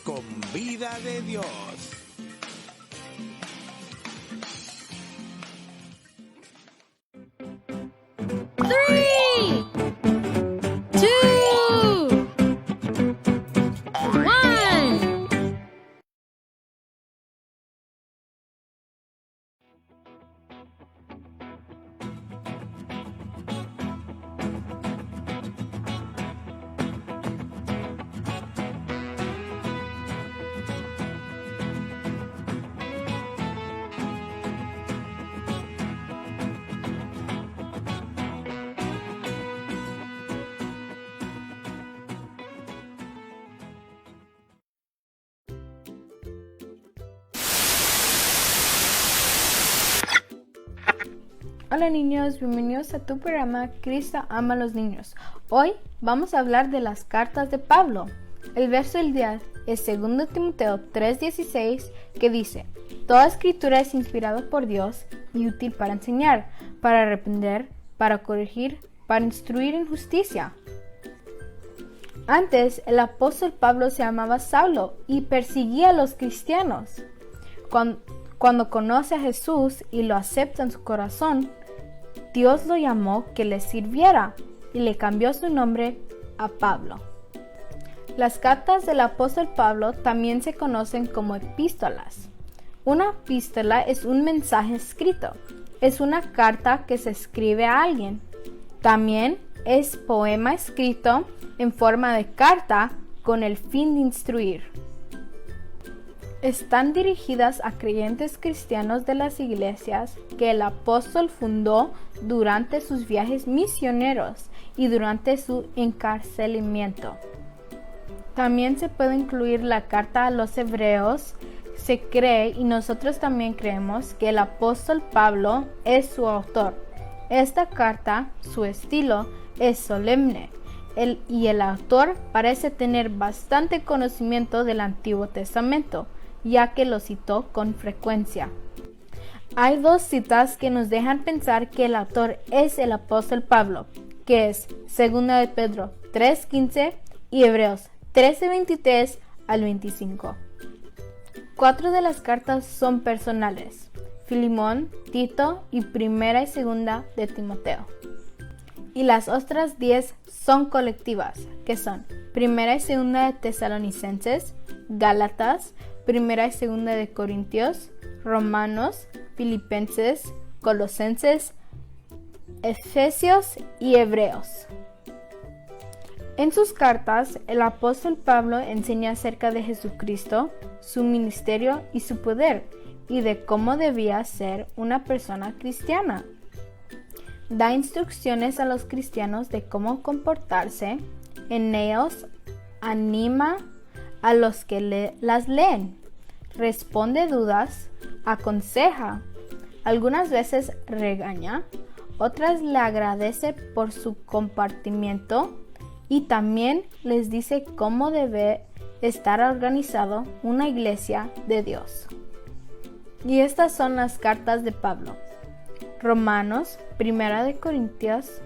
con vida de Dios. Hola niños, bienvenidos a tu programa Cristo ama a los niños. Hoy vamos a hablar de las cartas de Pablo. El verso del día es 2 Timoteo 3:16 que dice: Toda escritura es inspirada por Dios y útil para enseñar, para reprender, para corregir, para instruir en justicia. Antes, el apóstol Pablo se llamaba Saulo y perseguía a los cristianos. Cuando conoce a Jesús y lo acepta en su corazón, Dios lo llamó que le sirviera y le cambió su nombre a Pablo. Las cartas del apóstol Pablo también se conocen como epístolas. Una epístola es un mensaje escrito. Es una carta que se escribe a alguien. También es poema escrito en forma de carta con el fin de instruir. Están dirigidas a creyentes cristianos de las iglesias que el apóstol fundó durante sus viajes misioneros y durante su encarcelamiento. También se puede incluir la carta a los hebreos. Se cree, y nosotros también creemos, que el apóstol Pablo es su autor. Esta carta, su estilo, es solemne, y el autor parece tener bastante conocimiento del Antiguo Testamento, ya que lo citó con frecuencia. Hay dos citas que nos dejan pensar que el autor es el apóstol Pablo, que es 2 de Pedro 3:15 y Hebreos 13:23 al 25. 4 de las cartas son personales: Filemón, Tito y 1 y 2 de Timoteo. Y las otras 10 son colectivas, que son 1 y 2 de Tesalonicenses, Gálatas, 1 y 2 de Corintios, Romanos, Filipenses, Colosenses, Efesios y Hebreos. En sus cartas, el apóstol Pablo enseña acerca de Jesucristo, su ministerio y su poder, y de cómo debía ser una persona cristiana. Da instrucciones a los cristianos de cómo comportarse. En ellos anima a los que las leen, responde dudas, aconseja, algunas veces regaña, otras le agradece por su compartimiento y también les dice cómo debe estar organizado una iglesia de Dios. Y estas son las cartas de Pablo: Romanos, 1 de Corintios,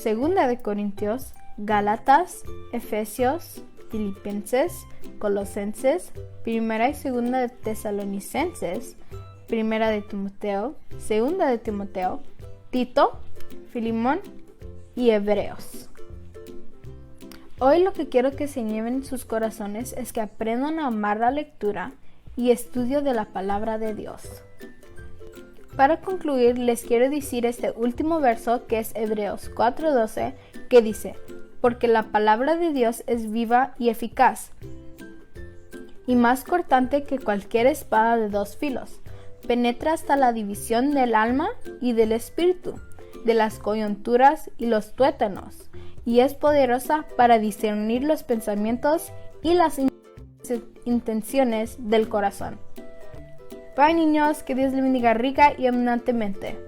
2 de Corintios, Gálatas, Efesios, Filipenses, Colosenses, 1 y 2 de Tesalonicenses, 1 de Timoteo, 2 de Timoteo, Tito, Filemón y Hebreos. Hoy lo que quiero que se lleven en sus corazones es que aprendan a amar la lectura y estudio de la palabra de Dios. Para concluir, les quiero decir este último verso, que es Hebreos 4:12, que dice: Porque la palabra de Dios es viva y eficaz, y más cortante que cualquier espada de 2 filos. Penetra hasta la división del alma y del espíritu, de las coyunturas y los tuétanos, y es poderosa para discernir los pensamientos y las intenciones del corazón. Bye niños, que Dios les bendiga rica y abundantemente.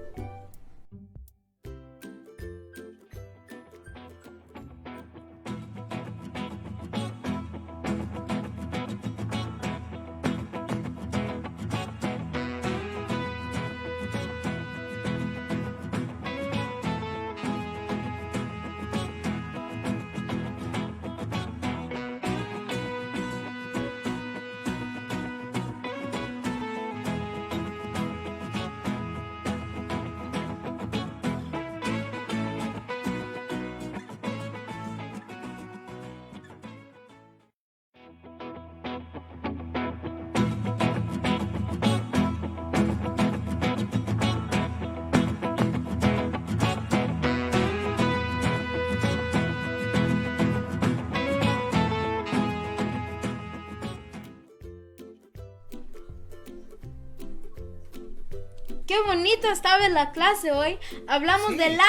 qué bonito estaba en la clase hoy. Hablamos de las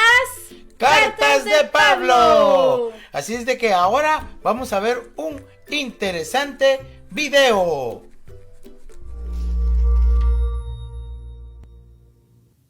¡Cartas de Pablo! Así es de que ahora vamos a ver un interesante video.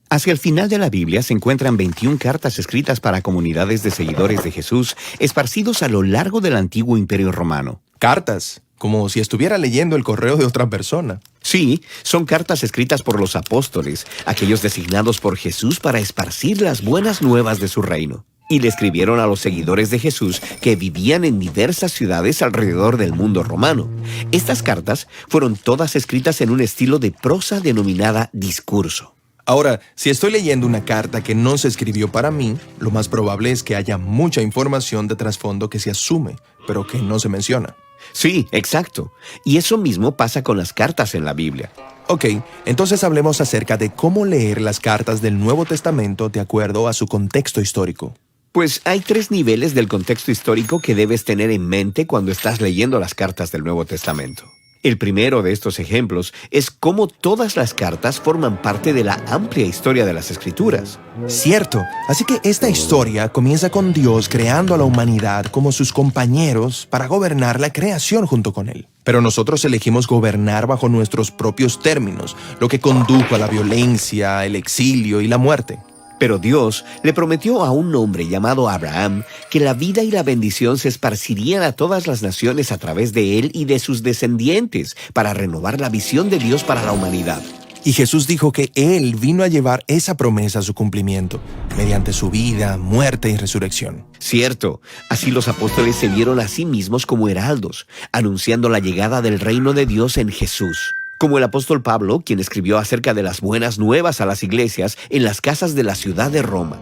Hacia el final de la Biblia se encuentran 21 cartas escritas para comunidades de seguidores de Jesús esparcidos a lo largo del antiguo Imperio Romano. Cartas, como si estuviera leyendo el correo de otra persona. Sí, son cartas escritas por los apóstoles, aquellos designados por Jesús para esparcir las buenas nuevas de su reino. Y le escribieron a los seguidores de Jesús que vivían en diversas ciudades alrededor del mundo romano. Estas cartas fueron todas escritas en un estilo de prosa denominada discurso. Ahora, si estoy leyendo una carta que no se escribió para mí, lo más probable es que haya mucha información de trasfondo que se asume, pero que no se menciona. Sí, exacto. Y eso mismo pasa con las cartas en la Biblia. Ok, entonces hablemos acerca de cómo leer las cartas del Nuevo Testamento de acuerdo a su contexto histórico. Pues hay 3 niveles del contexto histórico que debes tener en mente cuando estás leyendo las cartas del Nuevo Testamento. El primero de estos ejemplos es cómo todas las cartas forman parte de la amplia historia de las Escrituras. Cierto, así que esta historia comienza con Dios creando a la humanidad como sus compañeros para gobernar la creación junto con Él. Pero nosotros elegimos gobernar bajo nuestros propios términos, lo que condujo a la violencia, el exilio y la muerte. Pero Dios le prometió a un hombre llamado Abraham que la vida y la bendición se esparcirían a todas las naciones a través de él y de sus descendientes para renovar la visión de Dios para la humanidad. Y Jesús dijo que Él vino a llevar esa promesa a su cumplimiento, mediante su vida, muerte y resurrección. Cierto, así los apóstoles se vieron a sí mismos como heraldos, anunciando la llegada del reino de Dios en Jesús. Como el apóstol Pablo, quien escribió acerca de las buenas nuevas a las iglesias en las casas de la ciudad de Roma.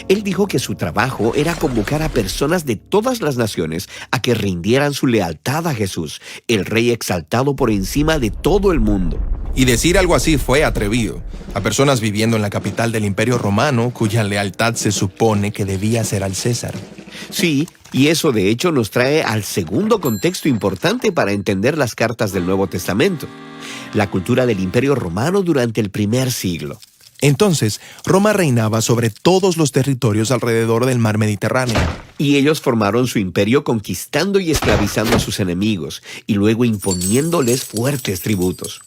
Él dijo que su trabajo era convocar a personas de todas las naciones a que rindieran su lealtad a Jesús, el Rey exaltado por encima de todo el mundo. Y decir algo así fue atrevido, a personas viviendo en la capital del Imperio Romano, cuya lealtad se supone que debía ser al César. Sí, y eso de hecho nos trae al segundo contexto importante para entender las cartas del Nuevo Testamento: la cultura del Imperio Romano durante el primer siglo. Entonces, Roma reinaba sobre todos los territorios alrededor del mar Mediterráneo. Y ellos formaron su imperio conquistando y esclavizando a sus enemigos, y luego imponiéndoles fuertes tributos.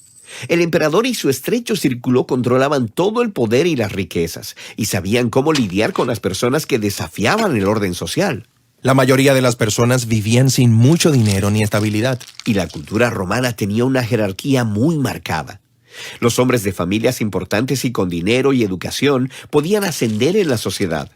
El emperador y su estrecho círculo controlaban todo el poder y las riquezas, y sabían cómo lidiar con las personas que desafiaban el orden social. La mayoría de las personas vivían sin mucho dinero ni estabilidad. Y la cultura romana tenía una jerarquía muy marcada. Los hombres de familias importantes y con dinero y educación podían ascender en la sociedad.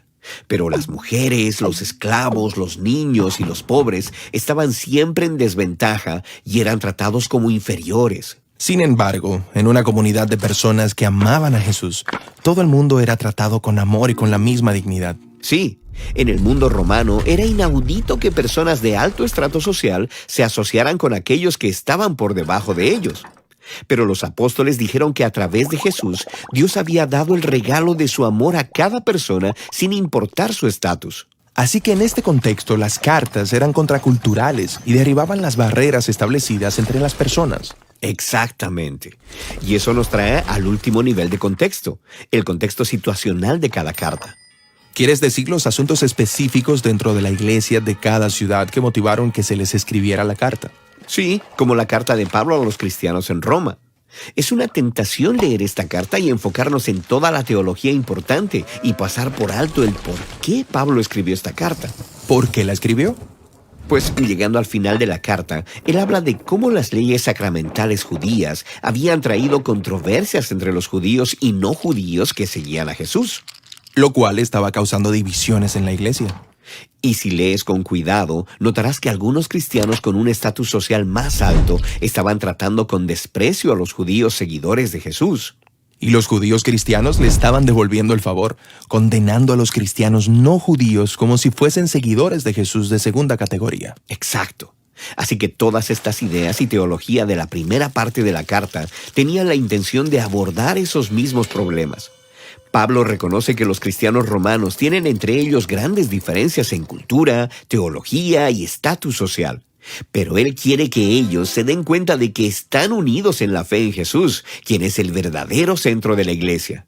Pero las mujeres, los esclavos, los niños y los pobres estaban siempre en desventaja y eran tratados como inferiores. Sin embargo, en una comunidad de personas que amaban a Jesús, todo el mundo era tratado con amor y con la misma dignidad. Sí, en el mundo romano era inaudito que personas de alto estrato social se asociaran con aquellos que estaban por debajo de ellos. Pero los apóstoles dijeron que a través de Jesús, Dios había dado el regalo de su amor a cada persona sin importar su estatus. Así que en este contexto, las cartas eran contraculturales y derribaban las barreras establecidas entre las personas. Exactamente. Y eso nos trae al último nivel de contexto, el contexto situacional de cada carta. ¿Quieres decir los asuntos específicos dentro de la iglesia de cada ciudad que motivaron que se les escribiera la carta? Sí, como la carta de Pablo a los cristianos en Roma. Es una tentación leer esta carta y enfocarnos en toda la teología importante y pasar por alto el por qué Pablo escribió esta carta. ¿Por qué la escribió? Pues llegando al final de la carta, él habla de cómo las leyes sacramentales judías habían traído controversias entre los judíos y no judíos que seguían a Jesús. Lo cual estaba causando divisiones en la iglesia. Y si lees con cuidado, notarás que algunos cristianos con un estatus social más alto estaban tratando con desprecio a los judíos seguidores de Jesús. Y los judíos cristianos le estaban devolviendo el favor, condenando a los cristianos no judíos como si fuesen seguidores de Jesús de segunda categoría. Exacto. Así que todas estas ideas y teología de la primera parte de la carta tenían la intención de abordar esos mismos problemas. Pablo reconoce que los cristianos romanos tienen entre ellos grandes diferencias en cultura, teología y estatus social. Pero él quiere que ellos se den cuenta de que están unidos en la fe en Jesús, quien es el verdadero centro de la iglesia.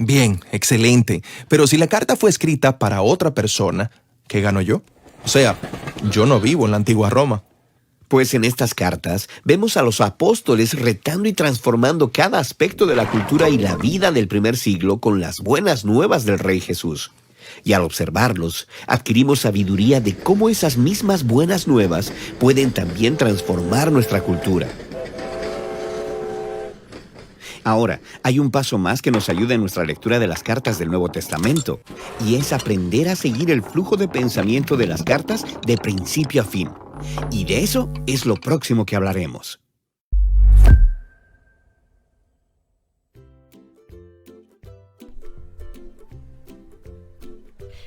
Bien, excelente. Pero si la carta fue escrita para otra persona, ¿qué gano yo? O sea, yo no vivo en la antigua Roma. Pues en estas cartas vemos a los apóstoles retando y transformando cada aspecto de la cultura y la vida del primer siglo con las buenas nuevas del Rey Jesús. Y al observarlos, adquirimos sabiduría de cómo esas mismas buenas nuevas pueden también transformar nuestra cultura. Ahora, hay un paso más que nos ayuda en nuestra lectura de las cartas del Nuevo Testamento, y es aprender a seguir el flujo de pensamiento de las cartas de principio a fin. Y de eso es lo próximo que hablaremos.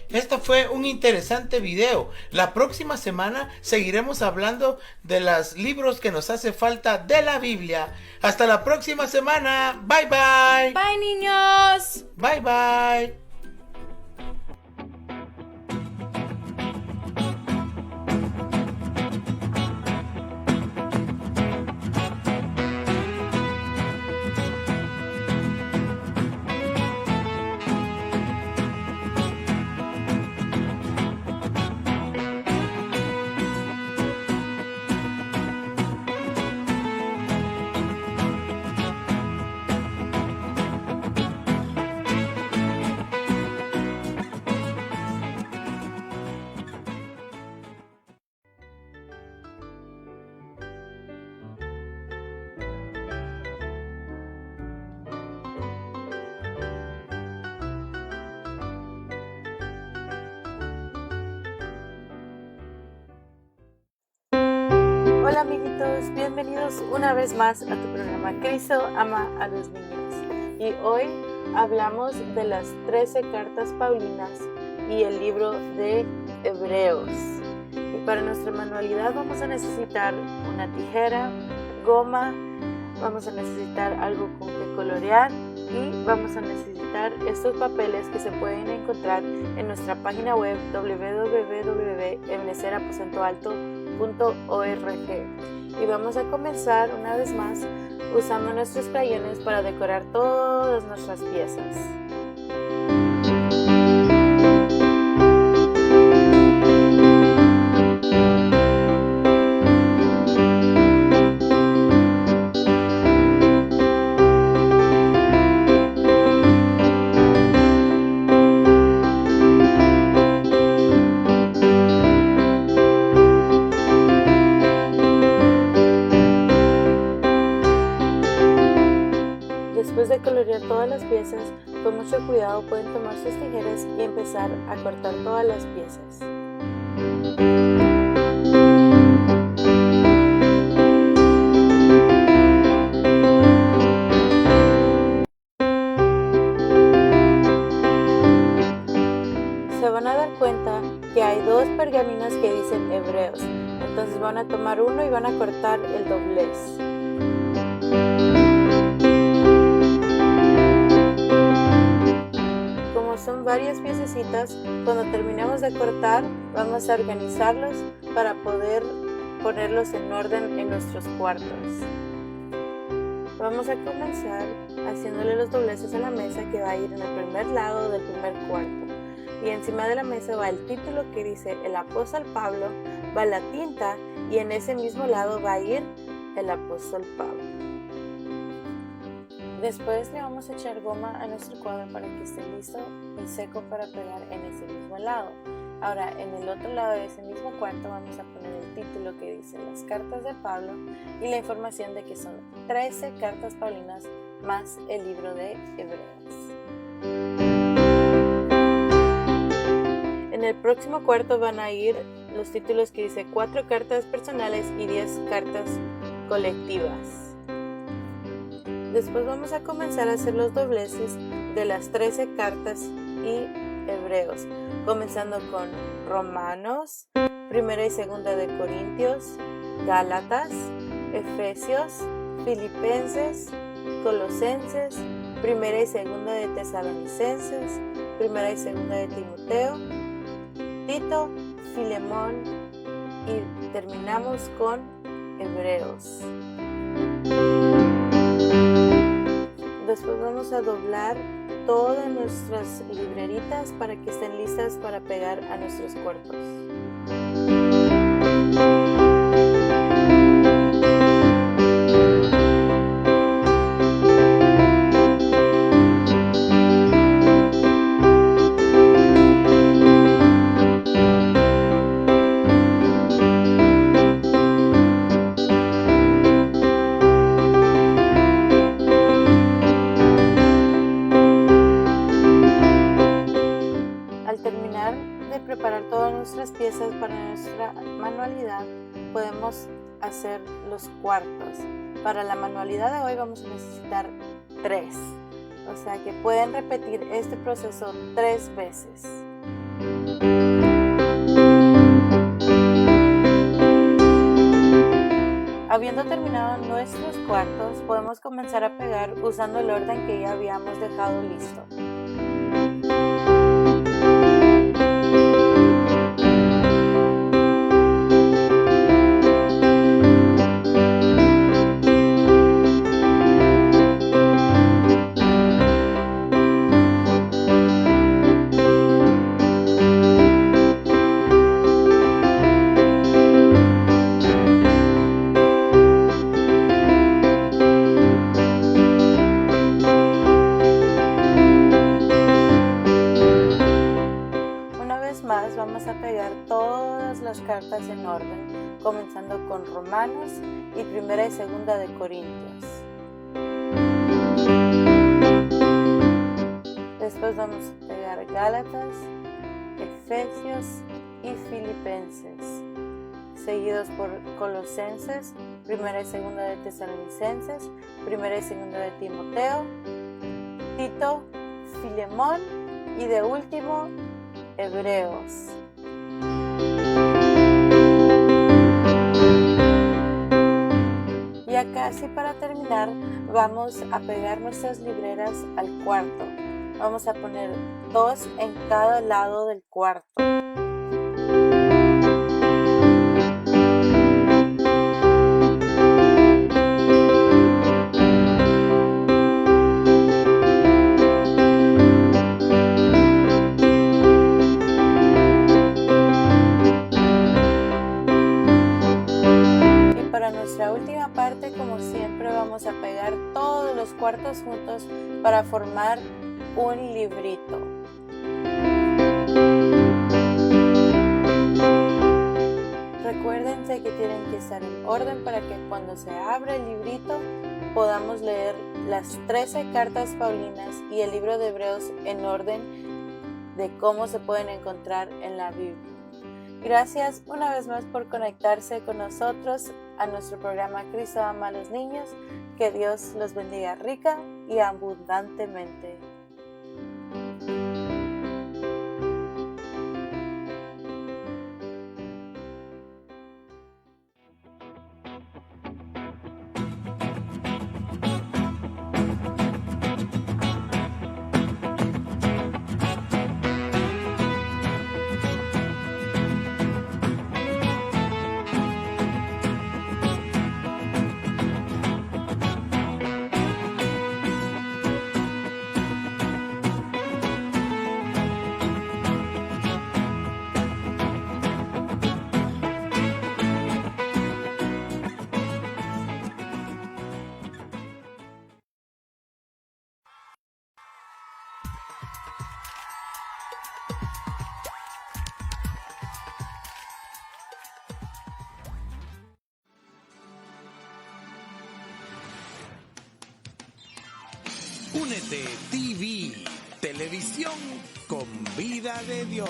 Esto fue un interesante video. La próxima semana seguiremos hablando de los libros que nos hace falta de la Biblia. Hasta la próxima semana. Bye bye. Bye, niños. Bye bye. Hola amiguitos, bienvenidos una vez más a tu programa Cristo ama a los niños. Y hoy hablamos de las 13 cartas paulinas y el libro de Hebreos. Y para nuestra manualidad vamos a necesitar una tijera, goma, vamos a necesitar algo con que colorear y vamos a necesitar estos papeles que se pueden encontrar en nuestra página web www.ebeneceraposentoalto.org. Y vamos a comenzar una vez más usando nuestros crayones para decorar todas nuestras piezas. Después de colorear todas las piezas, con mucho cuidado pueden tomar sus tijeras y empezar a cortar todas las piezas. Se van a dar cuenta que hay dos pergaminos que dicen Hebreos, entonces van a tomar uno y van a cortar el doblez. Son varias piececitas. Cuando terminemos de cortar vamos a organizarlos para poder ponerlos en orden en nuestros cuartos. Vamos a comenzar haciéndole los dobleces a la mesa que va a ir en el primer lado del primer cuarto, y encima de la mesa va el título que dice el apóstol Pablo, va la tinta y en ese mismo lado va a ir el apóstol Pablo. Después le vamos a echar goma a nuestro cuadro para que esté listo y seco para pegar en ese mismo lado. Ahora, en el otro lado de ese mismo cuarto vamos a poner el título que dice las cartas de Pablo y la información de que son 13 cartas paulinas más el libro de Hebreos. En el próximo cuarto van a ir los títulos que dice 4 cartas personales y 10 cartas colectivas. Después vamos a comenzar a hacer los dobleces de las 13 cartas y Hebreos, comenzando con Romanos, Primera y Segunda de Corintios, Gálatas, Efesios, Filipenses, Colosenses, Primera y Segunda de Tesalonicenses, Primera y Segunda de Timoteo, Tito, Filemón y terminamos con Hebreos. Después vamos a doblar todas nuestras libreritas para que estén listas para pegar a nuestros cuartos. Preparar todas nuestras piezas para nuestra manualidad, podemos hacer los cuartos. Para la manualidad de hoy vamos a necesitar 3, o sea que pueden repetir este proceso 3 veces. Habiendo terminado nuestros cuartos, podemos comenzar a pegar usando el orden que ya habíamos dejado listo. Vamos a pegar todas las cartas en orden, comenzando con Romanos y Primera y Segunda de Corintios. Después vamos a pegar Gálatas, Efesios y Filipenses, seguidos por Colosenses, Primera y Segunda de Tesalonicenses, Primera y Segunda de Timoteo, Tito, Filemón y de último Hebreos. Ya casi para terminar, vamos a pegar nuestras libreras al cuarto. Vamos a poner 2 en cada lado del cuarto. Nuestra última parte, como siempre, vamos a pegar todos los cuartos juntos para formar un librito. Recuérdense que tienen que estar en orden para que cuando se abra el librito podamos leer las 13 cartas paulinas y el libro de Hebreos en orden de cómo se pueden encontrar en la Biblia. Gracias una vez más por conectarse con nosotros a nuestro programa Cristo ama a los niños. Que Dios los bendiga rica y abundantemente. Únete TV, televisión con vida de Dios.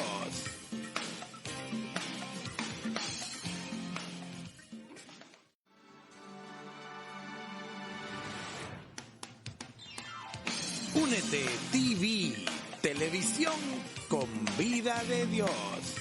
Únete TV, televisión con vida de Dios.